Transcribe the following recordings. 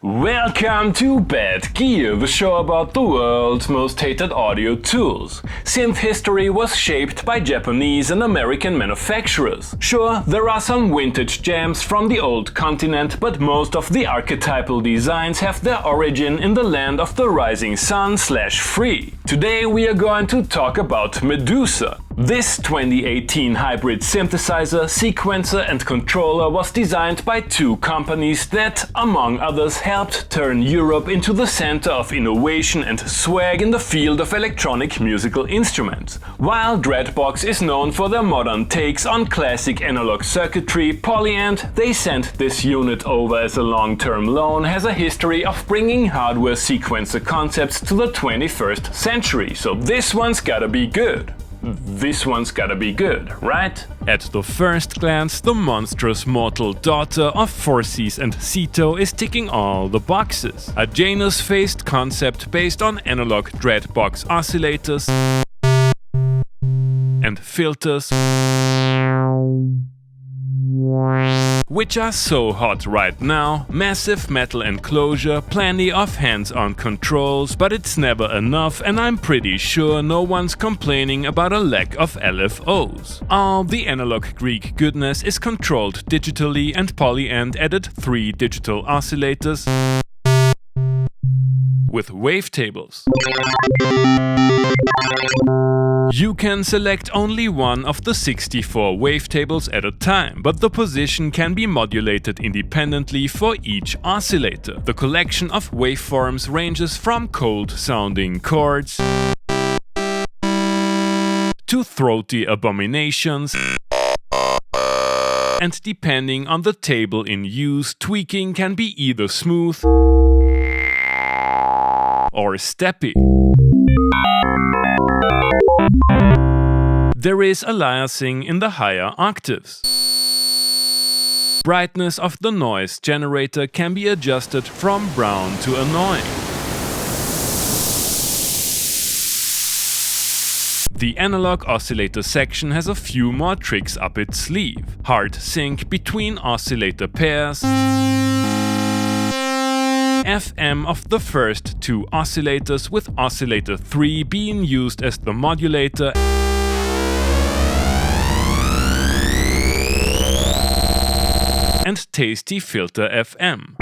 Welcome to Bad Gear, the show about the world's most hated audio tools. Synth history was shaped by Japanese and American manufacturers. Sure, there are some vintage gems from the old continent, but most of the archetypal designs have their origin in the land of the rising sun/free. Today we are going to talk about Medusa. This 2018 hybrid synthesizer, sequencer and controller was designed by two companies that, among others, helped turn Europe into the center of innovation and swag in the field of electronic musical instruments. While Dreadbox is known for their modern takes on classic analog circuitry, Polyend, they sent this unit over as a long-term loan, has a history of bringing hardware sequencer concepts to the 21st century, so this one's gotta be good. This one's gotta be good, right? At the first glance, the monstrous mortal daughter of Forces and Ceto is ticking all the boxes. A Janus-faced concept based on analog Dreadbox oscillators and filters, which are so hot right now, massive metal enclosure, plenty of hands-on controls, but it's never enough and I'm pretty sure no one's complaining about a lack of LFOs. All the analog Greek goodness is controlled digitally and Polyend added 3 digital oscillators with Wavetables. You can select only one of the 64 wavetables at a time, but the position can be modulated independently for each oscillator. The collection of waveforms ranges from cold-sounding chords to throaty abominations, and depending on the table in use, tweaking can be either smooth or steppy. There is aliasing in the higher octaves. Brightness of the noise generator can be adjusted from brown to annoying. The analog oscillator section has a few more tricks up its sleeve. Hard sync between oscillator pairs, FM of the first 2 oscillators with oscillator 3 being used as the modulator, and tasty filter FM.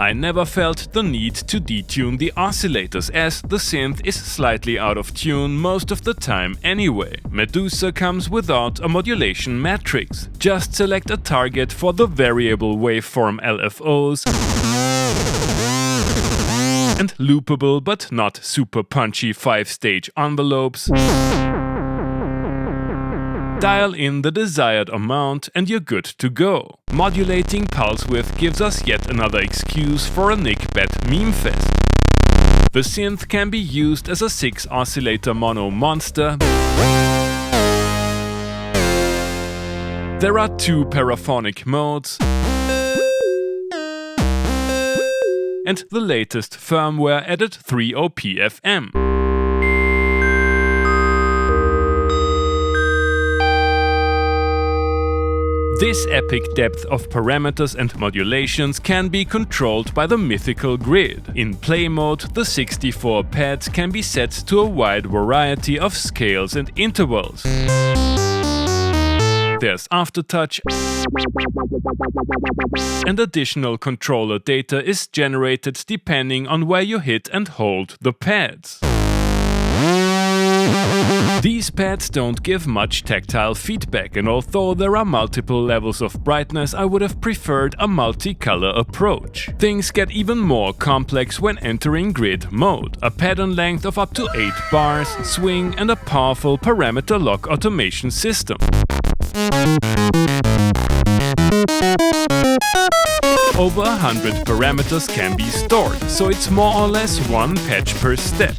I never felt the need to detune the oscillators as the synth is slightly out of tune most of the time anyway. Medusa comes without a modulation matrix. Just select a target for the variable waveform LFOs and loopable but not super punchy 5-stage envelopes. Dial in the desired amount and you're good to go. Modulating pulse width gives us yet another excuse for a Nick Bet meme fest. The synth can be used as a 6-oscillator mono monster. There are 2 paraphonic modes, and the latest firmware added 3 OPFM. This epic depth of parameters and modulations can be controlled by the mythical grid. In play mode, the 64 pads can be set to a wide variety of scales and intervals. There's aftertouch, and additional controller data is generated depending on where you hit and hold the pads. These pads don't give much tactile feedback, and although there are multiple levels of brightness, I would have preferred a multicolor approach. Things get even more complex when entering grid mode. A pattern length of up to 8 bars, swing, and a powerful parameter lock automation system. Over 100 parameters can be stored, so it's more or less 1 patch per step.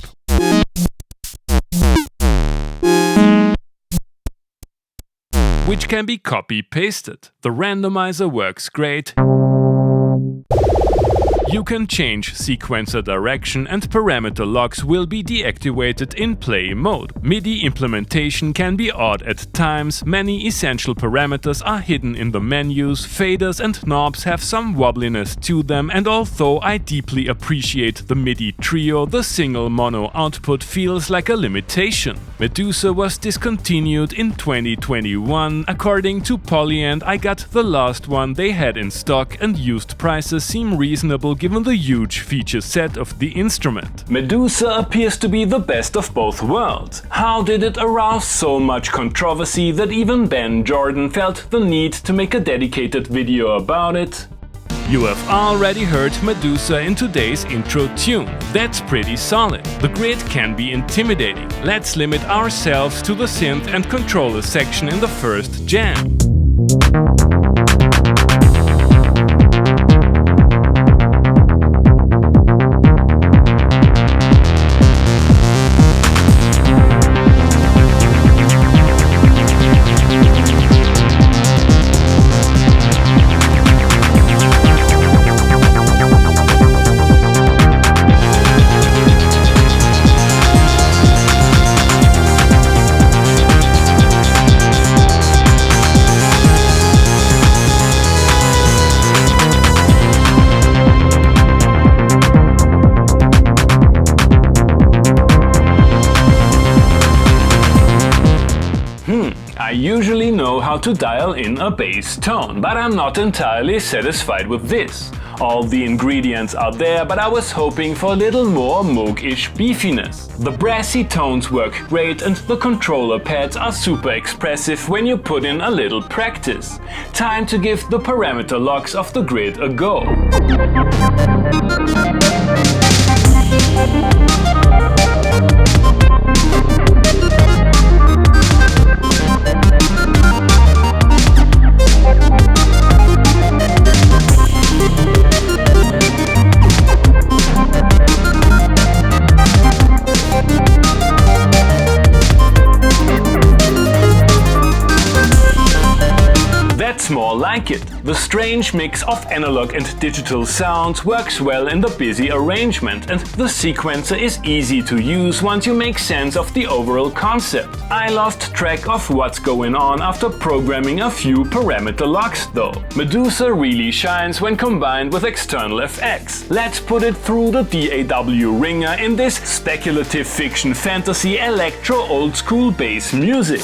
Which can be copy-pasted. The randomizer works great. You can change sequencer direction and parameter locks will be deactivated in play mode. MIDI implementation can be odd at times, many essential parameters are hidden in the menus, faders and knobs have some wobbliness to them, and although I deeply appreciate the MIDI trio, the single mono output feels like a limitation. Medusa was discontinued in 2021. According to Polyend, I got the last one they had in stock and used prices seem reasonable given the huge feature set of the instrument. Medusa appears to be the best of both worlds. How did it arouse so much controversy that even Benn Jordan felt the need to make a dedicated video about it? You have already heard Medusa in today's intro tune. That's pretty solid. The grid can be intimidating. Let's limit ourselves to the synth and controller section in the first jam. I usually know how to dial in a bass tone, but I'm not entirely satisfied with this. All the ingredients are there, but I was hoping for a little more Moog-ish beefiness. The brassy tones work great and the controller pads are super expressive when you put in a little practice. Time to give the parameter locks of the grid a go. That's more like it. The strange mix of analog and digital sounds works well in the busy arrangement, and the sequencer is easy to use once you make sense of the overall concept. I lost track of what's going on after programming a few parameter locks though. Medusa really shines when combined with external FX. Let's put it through the DAW ringer in this speculative fiction fantasy electro old school bass music.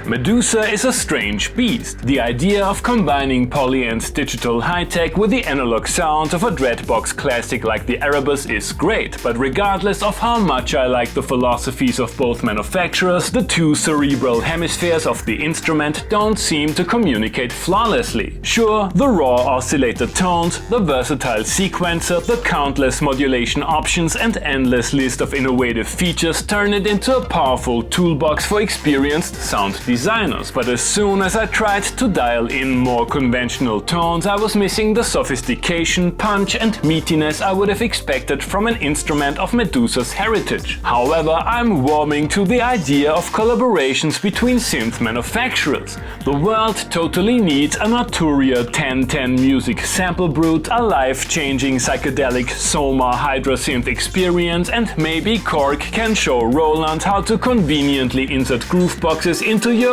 Medusa is a strange beast. The idea of combining Polyend's digital high-tech with the analog sounds of a Dreadbox classic like the Erebus is great, but regardless of how much I like the philosophies of both manufacturers, the two cerebral hemispheres of the instrument don't seem to communicate flawlessly. Sure, the raw oscillator tones, the versatile sequencer, the countless modulation options and endless list of innovative features turn it into a powerful toolbox for experienced sound designers, but as soon as I tried to dial in more conventional tones, I was missing the sophistication, punch and meatiness I would have expected from an instrument of Medusa's heritage. However, I'm warming to the idea of collaborations between synth manufacturers. The world totally needs an Arturia 1010 music sample brute, a life-changing psychedelic Soma Hydra synth experience, and maybe Korg can show Roland how to conveniently insert groove boxes into your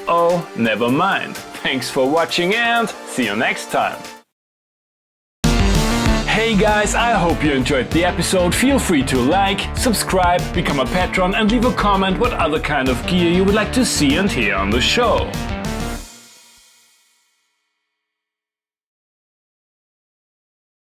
oh, never mind. Thanks for watching and see you next time. Hey guys, I hope you enjoyed the episode. Feel free to like, subscribe, become a patron and leave a comment what other kind of gear you would like to see and hear on the show.